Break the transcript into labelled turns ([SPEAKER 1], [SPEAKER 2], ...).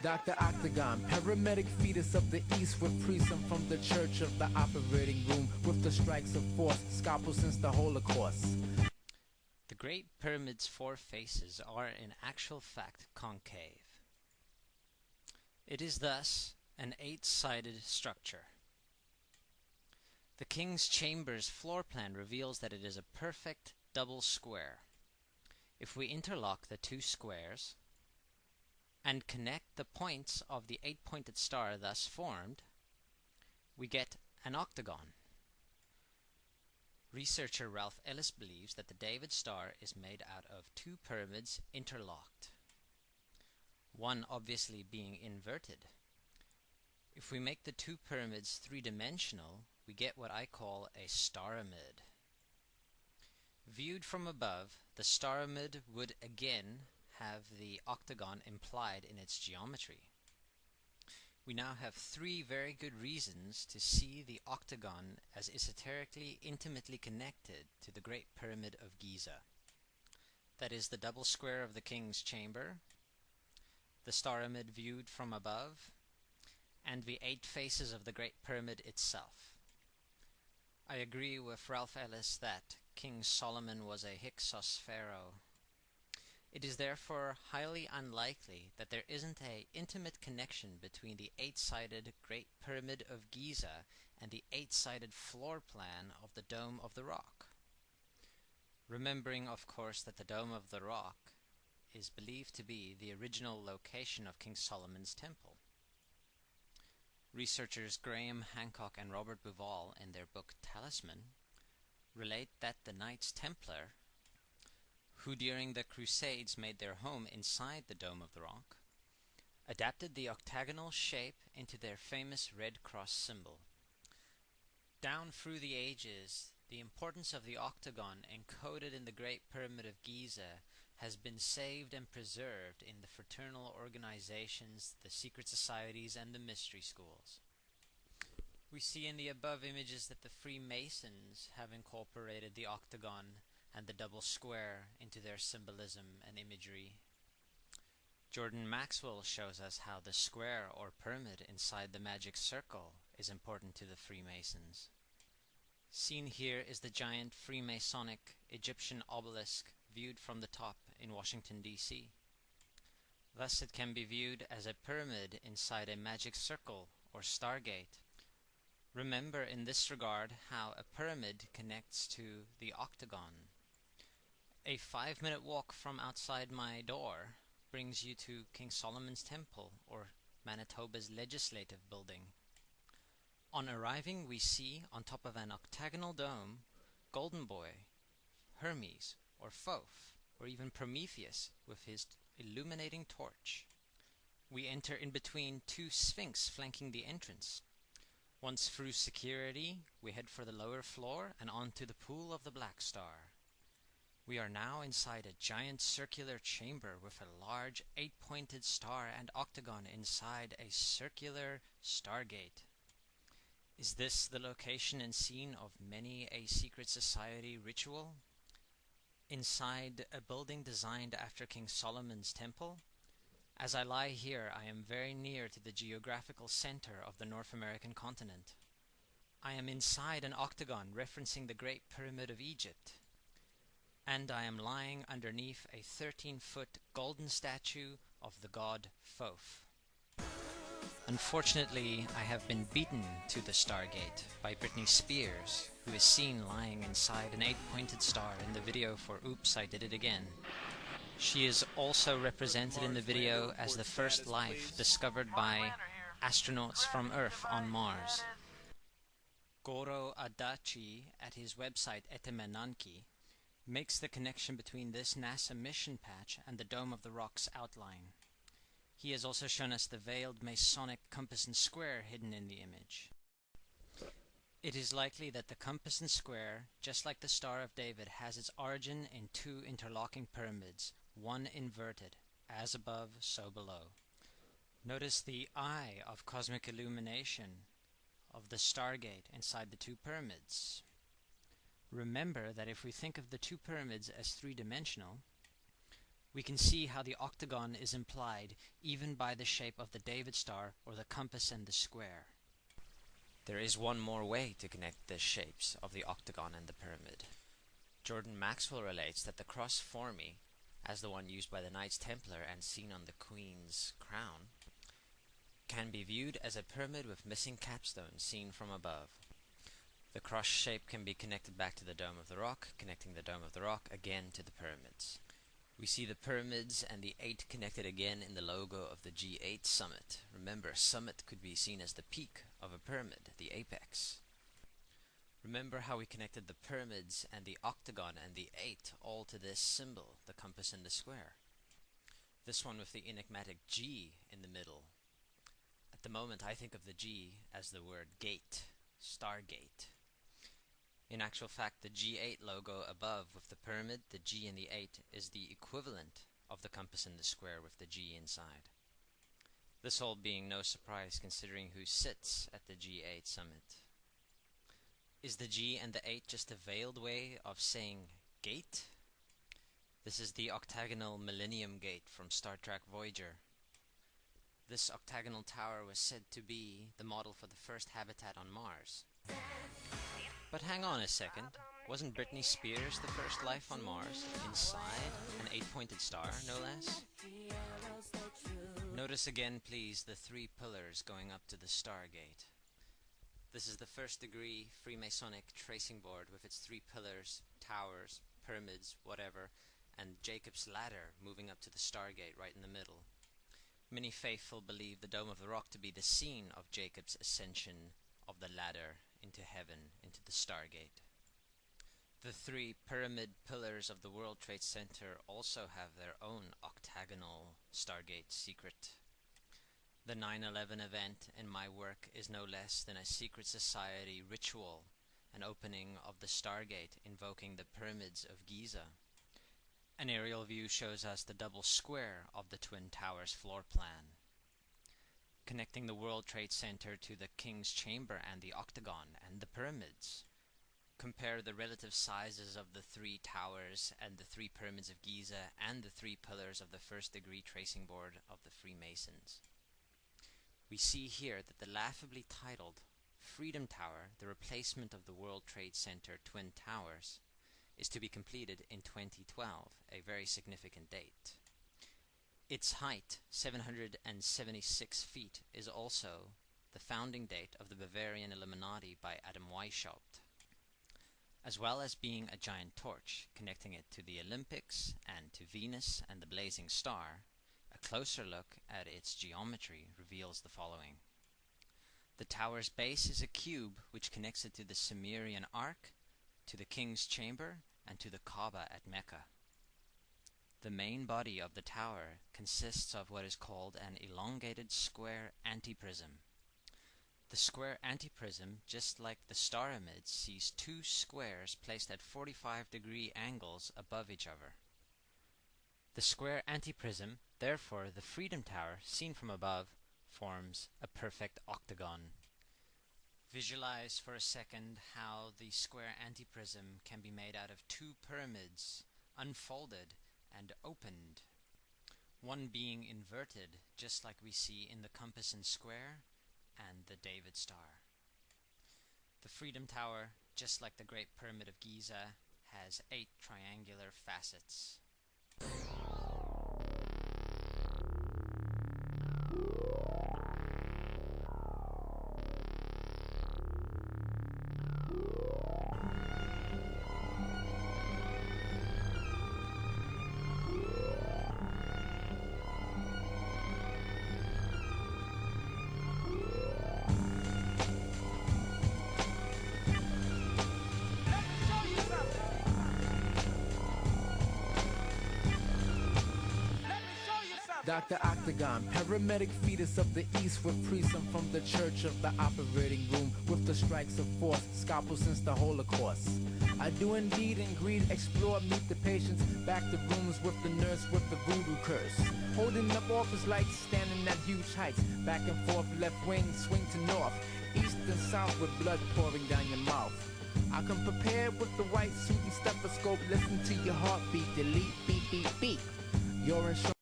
[SPEAKER 1] Dr. Octagon, paramedic fetus of the east with priesthood from the church of the operating room with the strikes of force, scalpel since the Holocaust.
[SPEAKER 2] The Great Pyramid's four faces are in actual fact concave. It is thus an eight-sided structure. The King's Chamber's floor plan reveals that it is a perfect double square. If we interlock the two squares and connect the points of the eight-pointed star thus formed, we get an octagon. Researcher Ralph Ellis believes that the David star is made out of two pyramids interlocked, one obviously being inverted. If we make the two pyramids three-dimensional, we get what I call a staramid. Viewed from above, the staramid would again have the octagon implied in its geometry. We now have three very good reasons to see the octagon as esoterically intimately connected to the Great Pyramid of Giza. That is the double square of the King's Chamber, the staramid viewed from above, and the eight faces of the Great Pyramid itself. I agree with Ralph Ellis that King Solomon was a Hyksos pharaoh. It is therefore highly unlikely that there isn't an intimate connection between the eight-sided Great Pyramid of Giza and the eight-sided floor plan of the Dome of the Rock. Remembering, of course, that the Dome of the Rock is believed to be the original location of King Solomon's temple. Researchers Graham Hancock and Robert Bauval, in their book Talisman, relate that the Knights Templar, who during the Crusades made their home inside the Dome of the Rock, adapted the octagonal shape into their famous Red Cross symbol. Down through the ages, the importance of the octagon encoded in the Great Pyramid of Giza has been saved and preserved in the fraternal organizations, the secret societies, and the mystery schools. We see in the above images that the Freemasons have incorporated the octagon and the double square into their symbolism and imagery. Jordan Maxwell shows us how the square or pyramid inside the magic circle is important to the Freemasons. Seen here is the giant Freemasonic Egyptian obelisk viewed from the top in Washington, D.C. Thus it can be viewed as a pyramid inside a magic circle or Stargate. Remember in this regard how a pyramid connects to the octagon. A 5-minute walk from outside my door brings you to King Solomon's Temple, or Manitoba's legislative building. On arriving, we see, on top of an octagonal dome, Golden Boy, Hermes, or Thoth, or even Prometheus with his illuminating torch. We enter in between two sphinx flanking the entrance. Once through security, we head for the lower floor and onto the pool of the Black Star. We are now inside a giant circular chamber with a large 8-pointed star and octagon inside a circular Stargate. Is this the location and scene of many a secret society ritual? Inside a building designed after King Solomon's temple? As I lie here, I am very near to the geographical center of the North American continent. I am inside an octagon referencing the Great Pyramid of Egypt. And I am lying underneath a 13-foot golden statue of the god Thoth. Unfortunately, I have been beaten to the Stargate by Britney Spears, who is seen lying inside an 8-pointed star in the video for Oops, I Did It Again. She is also represented in the video as the first life discovered by astronauts from Earth on Mars. Goro Adachi, at his website Etemenanki, makes the connection between this NASA mission patch and the Dome of the Rock's outline. He has also shown us the veiled Masonic compass and square hidden in the image. It is likely that the compass and square, just like the Star of David, has its origin in two interlocking pyramids, one inverted, as above, so below. Notice the eye of cosmic illumination of the Stargate inside the two pyramids. Remember that if we think of the two pyramids as three-dimensional, we can see how the octagon is implied even by the shape of the David star or the compass and the square.
[SPEAKER 3] There is one more way to connect the shapes of the octagon and the pyramid. Jordan Maxwell relates that the cross formy, as the one used by the Knights Templar and seen on the Queen's crown, can be viewed as a pyramid with missing capstones seen from above. The cross shape can be connected back to the Dome of the Rock, connecting the Dome of the Rock again to the pyramids. We see the pyramids and the 8 connected again in the logo of the G8 summit. Remember, summit could be seen as the peak of a pyramid, the apex. Remember how we connected the pyramids and the octagon and the 8 all to this symbol, the compass and the square. This one with the enigmatic G in the middle. At the moment I think of the G as the word gate, Stargate. In actual fact, the G8 logo above with the pyramid, the G and the 8, is the equivalent of the compass and the square with the G inside. This all being no surprise considering who sits at the G8 summit. Is the G and the 8 just a veiled way of saying gate? This is the Octagonal Millennium Gate from Star Trek Voyager. This octagonal tower was said to be the model for the first habitat on Mars. But hang on a second, wasn't Britney Spears the first life on Mars, inside an 8-pointed star, no less? Notice again, please, the 3 pillars going up to the Stargate. This is the first degree Freemasonic tracing board with its 3 pillars, towers, pyramids, whatever, and Jacob's ladder moving up to the Stargate right in the middle. Many faithful believe the Dome of the Rock to be the scene of Jacob's ascension of the ladder into heaven, into the Stargate. The 3 pyramid pillars of the World Trade Center also have their own octagonal Stargate secret. The 9/11 event in my work is no less than a secret society ritual, an opening of the Stargate invoking the pyramids of Giza. An aerial view shows us the double square of the Twin Towers floor plan, connecting the World Trade Center to the King's Chamber and the Octagon and the pyramids. Compare the relative sizes of the 3 towers and the 3 pyramids of Giza and the 3 pillars of the first degree tracing board of the Freemasons. We see here that the laughably titled Freedom Tower, the replacement of the World Trade Center Twin Towers, is to be completed in 2012, a very significant date. Its height, 776 feet, is also the founding date of the Bavarian Illuminati by Adam Weishaupt, as well as being a giant torch connecting it to the Olympics and to Venus and the blazing star. A closer look at its geometry reveals the following. The tower's base is a cube which connects it to the Sumerian Ark, to the King's Chamber, and to the Kaaba at Mecca. The main body of the tower consists of what is called an elongated square antiprism. The square antiprism, just like the star image, sees 2 squares placed at 45-degree angles above each other. The square antiprism, therefore the Freedom Tower, seen from above, forms a perfect octagon. Visualize for a second how the square antiprism can be made out of 2 pyramids, unfolded and opened, one being inverted, just like we see in the compass and square and the David star. The Freedom Tower, just like the Great Pyramid of Giza, has 8 triangular facets.
[SPEAKER 1] Dr. Octagon, paramedic fetus of the east with priests from the church of the operating room with the strikes of force, scalpel since the Holocaust. I do indeed in greed explore, meet the patients, back to rooms with the nurse with the voodoo curse. Holding up office lights, standing at huge heights, back and forth, left wing, swing to north, east and south with blood pouring down your mouth. I come prepared with the white suit and stethoscope, listen to your heartbeat, delete, beep, beep, beep. Your insurance